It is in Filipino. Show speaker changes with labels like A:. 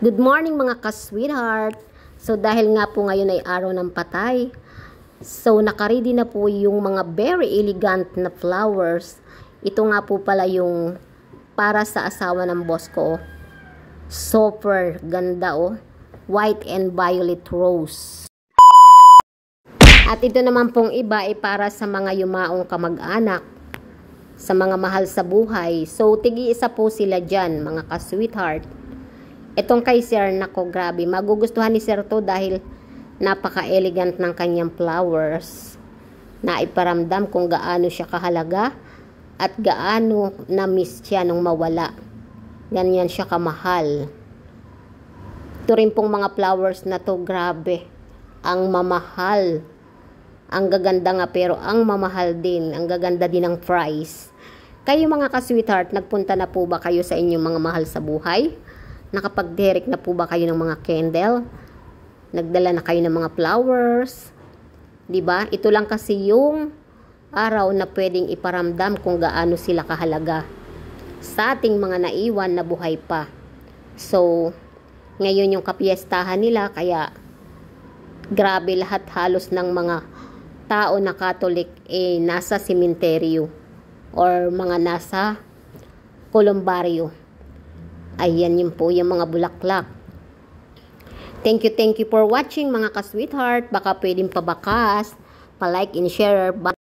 A: Good morning mga ka-sweetheart. So dahil nga po ngayon ay araw ng patay, so nakaready na po yung mga very elegant na flowers. Ito nga po pala yung para sa asawa ng boss ko. Super ganda oh. White and violet rose. At ito naman pong iba ay para sa mga yumaong kamag-anak, sa mga mahal sa buhay. So tigi-isa po sila dyan mga ka-sweetheart. Itong kay Sir, nako grabe, magugustuhan ni Sir to dahil napaka-elegant ng kanyang flowers. Naiparamdam kung gaano siya kahalaga at gaano na-miss siya nung mawala. Ganyan siya kamahal. Ito rin pong mga flowers na to, grabe. Ang mamahal. Ang gaganda nga pero ang mamahal din. Ang gaganda din ng price. Kayo mga ka-sweetheart, nagpunta na po ba kayo sa inyong mga mahal sa buhay? Nakapag-direct na po ba kayo ng mga candle? Nagdala na kayo ng mga flowers? Diba? Ito lang kasi yung araw na pwedeng iparamdam kung gaano sila kahalaga sa ating mga naiwan na buhay pa. So, ngayon yung kapiestahan nila, kaya grabe lahat halos ng mga tao na Catholic nasa sementeryo or mga nasa kolumbaryo. Ayan yun po yung mga bulaklak. Thank you for watching mga ka-sweetheart. Baka pwedeng pabakas, pa-like and share.